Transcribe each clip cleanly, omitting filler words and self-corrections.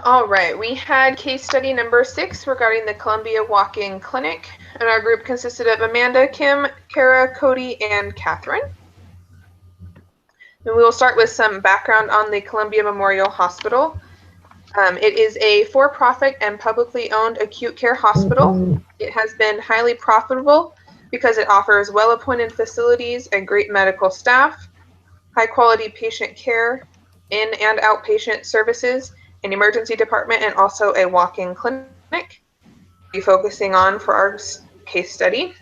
All right, we had case study number 6 regarding the Columbia Walk-In Clinic, and our group consisted of Amanda, Kim, Kara, Cody, and Catherine. And we will start with some background on the Columbia Memorial Hospital. It is a for-profit and publicly owned acute care hospital. It has been highly profitable because it offers well-appointed facilities and great medical staff, high-quality patient care, in- and outpatient services, an emergency department, and also a walk-in clinic. We'll be focusing on for our case study.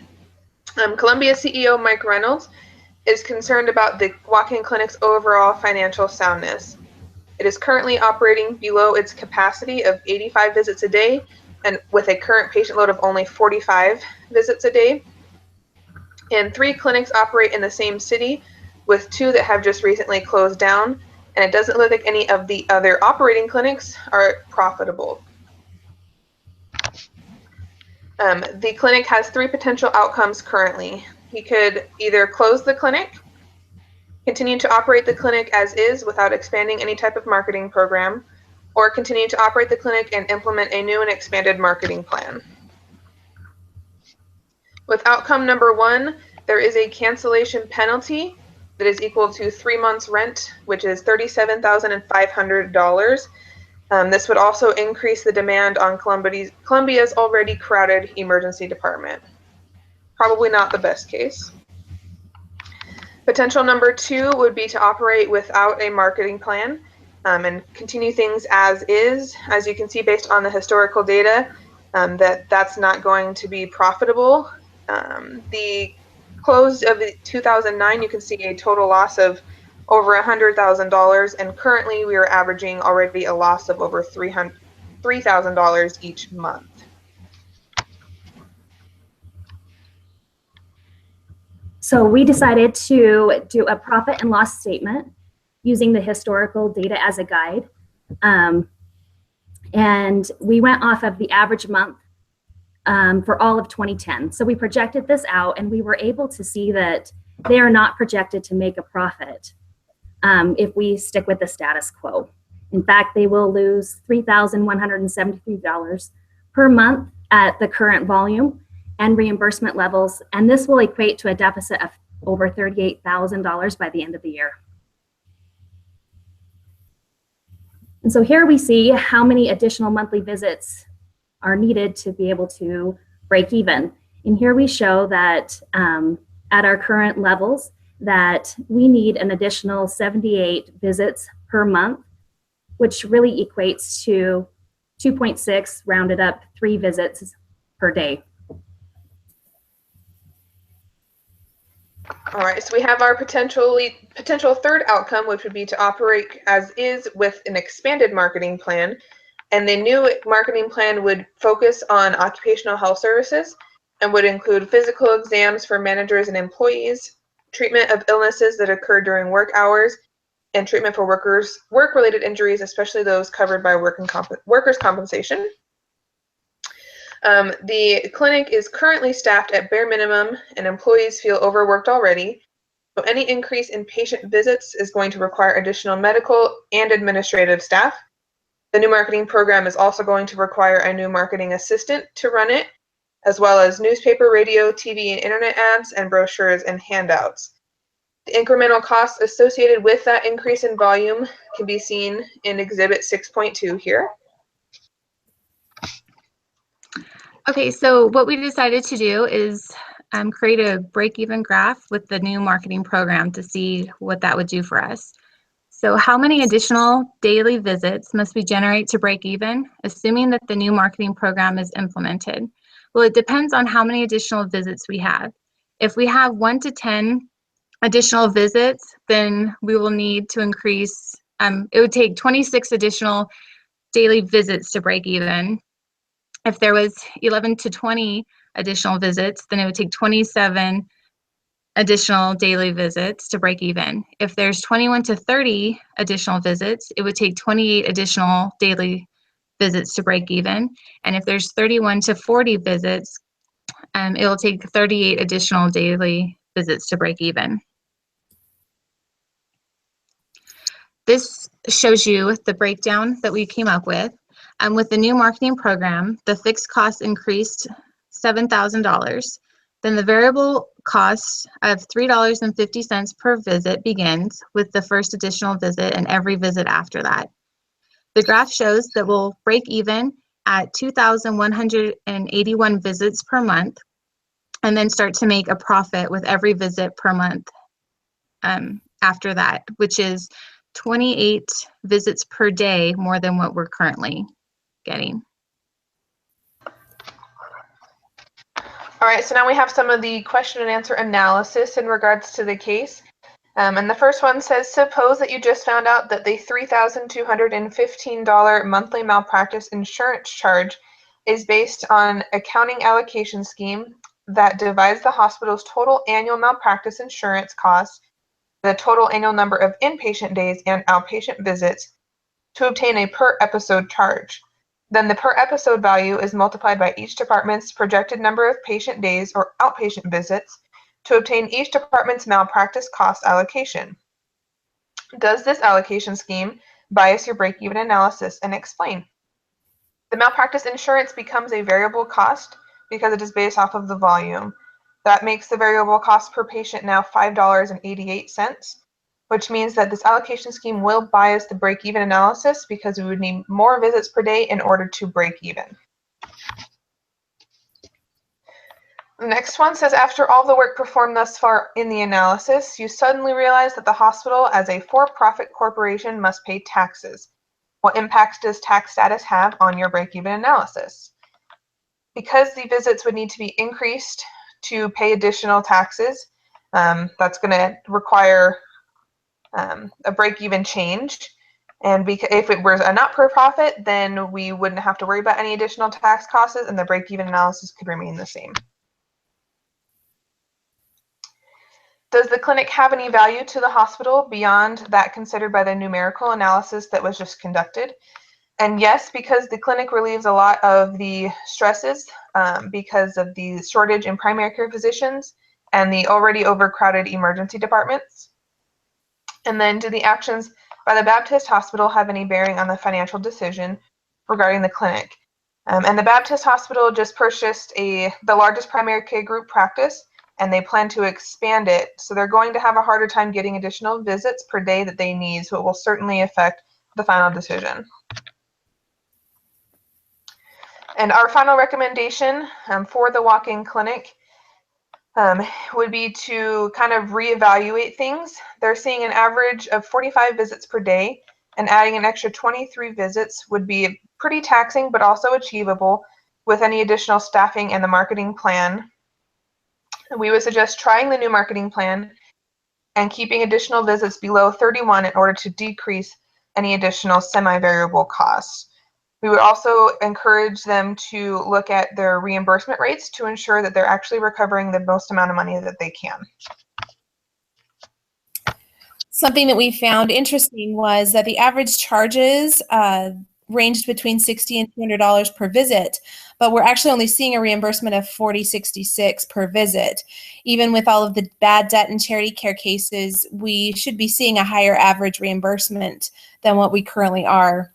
Columbia CEO Mike Reynolds is concerned about the walk-in clinic's overall financial soundness. It is currently operating below its capacity of 85 visits a day, and with a current patient load of only 45 visits a day. And 3 clinics operate in the same city, with 2 that have just recently closed down, and it doesn't look like any of the other operating clinics are profitable. The clinic has 3 potential outcomes currently. He could either close the clinic, continue to operate the clinic as is without expanding any type of marketing program, or continue to operate the clinic and implement a new and expanded marketing plan. With outcome number 1, there is a cancellation penalty that is equal to 3 months rent, which is $37,500. This would also increase the demand on Columbia's already crowded emergency department. Probably not the best case. Potential number 2 would be to operate without a marketing plan and continue things as is. As you can see, based on the historical data, that's not going to be profitable. The close of 2009, you can see a total loss of over $100,000, and currently we are averaging already a loss of over $3,000 each month. So we decided to do a profit and loss statement using the historical data as a guide. And we went off of the average month for all of 2010. So we projected this out, and we were able to see that they are not projected to make a profit if we stick with the status quo. In fact, they will lose $3,173 per month at the current volume and reimbursement levels, and this will equate to a deficit of over $38,000 by the end of the year. And so here we see how many additional monthly visits are needed to be able to break even. And here we show that at our current levels, that we need an additional 78 visits per month, which really equates to 2.6 rounded up 3 visits per day. All right, so we have our potential third outcome, which would be to operate as is with an expanded marketing plan. And the new marketing plan would focus on occupational health services and would include physical exams for managers and employees, treatment of illnesses that occur during work hours, and treatment for work-related injuries, especially those covered by workers' compensation. The clinic is currently staffed at bare minimum, and employees feel overworked already. So any increase in patient visits is going to require additional medical and administrative staff. The new marketing program is also going to require a new marketing assistant to run it, as well as newspaper, radio, TV, and internet ads, and brochures and handouts. The incremental costs associated with that increase in volume can be seen in Exhibit 6.2 here. Okay, so what we decided to do is create a break-even graph with the new marketing program to see what that would do for us. So how many additional daily visits must we generate to break even, assuming that the new marketing program is implemented? Well, it depends on how many additional visits we have. If we have 1 to 10 additional visits, then we will need to increase, it would take 26 additional daily visits to break even. If there was 11 to 20 additional visits, then it would take 27 additional daily visits to break even. If there's 21 to 30 additional visits, it would take 28 additional daily visits to break even. And if there's 31 to 40 visits, it will take 38 additional daily visits to break even. This shows you the breakdown that we came up with. With the new marketing program, the fixed cost increased $7,000. Then the variable cost of $3.50 per visit begins with the first additional visit and every visit after that. The graph shows that we'll break even at 2,181 visits per month and then start to make a profit with every visit per month after that, which is 28 visits per day more than what we're currently getting. All right, so now we have some of the question and answer analysis in regards to the case. And the first one says, suppose that you just found out that the $3,215 monthly malpractice insurance charge is based on accounting allocation scheme that divides the hospital's total annual malpractice insurance costs, the total annual number of inpatient days and outpatient visits to obtain a per episode charge. Then the per episode value is multiplied by each department's projected number of patient days or outpatient visits to obtain each department's malpractice cost allocation. Does this allocation scheme bias your break-even analysis, and explain? The malpractice insurance becomes a variable cost because it is based off of the volume. That makes the variable cost per patient now $5.88, which means that this allocation scheme will bias the break-even analysis because we would need more visits per day in order to break even. The next one says, after all the work performed thus far in the analysis, you suddenly realize that the hospital as a for-profit corporation must pay taxes. What impacts does tax status have on your break-even analysis? Because the visits would need to be increased to pay additional taxes, that's going to require a break-even change. And if it was a not-for-profit, then we wouldn't have to worry about any additional tax costs, and the break-even analysis could remain the same. Does the clinic have any value to the hospital beyond that considered by the numerical analysis that was just conducted? And yes, because the clinic relieves a lot of the stresses because of the shortage in primary care physicians and the already overcrowded emergency departments. And then, do the actions by the Baptist Hospital have any bearing on the financial decision regarding the clinic? And the Baptist Hospital just purchased the largest primary care group practice, and they plan to expand it. So they're going to have a harder time getting additional visits per day that they need. So it will certainly affect the final decision. And our final recommendation for the walk-in clinic would be to kind of reevaluate things. They're seeing an average of 45 visits per day, and adding an extra 23 visits would be pretty taxing, but also achievable with any additional staffing and the marketing plan. We would suggest trying the new marketing plan and keeping additional visits below 31 in order to decrease any additional semi-variable costs. We would also encourage them to look at their reimbursement rates to ensure that they're actually recovering the most amount of money that they can. Something that we found interesting was that the average charges ranged between $60 and $200 per visit, but we're actually only seeing a reimbursement of $40.66 per visit. Even with all of the bad debt and charity care cases, we should be seeing a higher average reimbursement than what we currently are.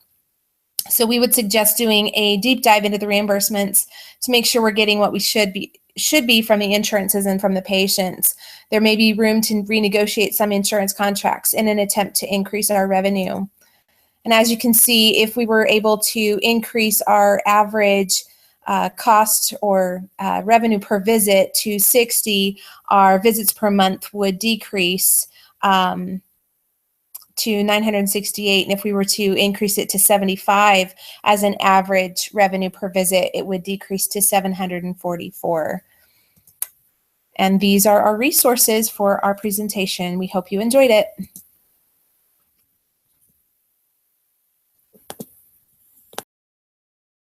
So we would suggest doing a deep dive into the reimbursements to make sure we're getting what we should be from the insurances and from the patients. There may be room to renegotiate some insurance contracts in an attempt to increase our revenue. And as you can see, if we were able to increase our average cost or revenue per visit to 60, our visits per month would decrease to 968. And if we were to increase it to 75 as an average revenue per visit, it would decrease to 744. And these are our resources for our presentation. We hope you enjoyed it.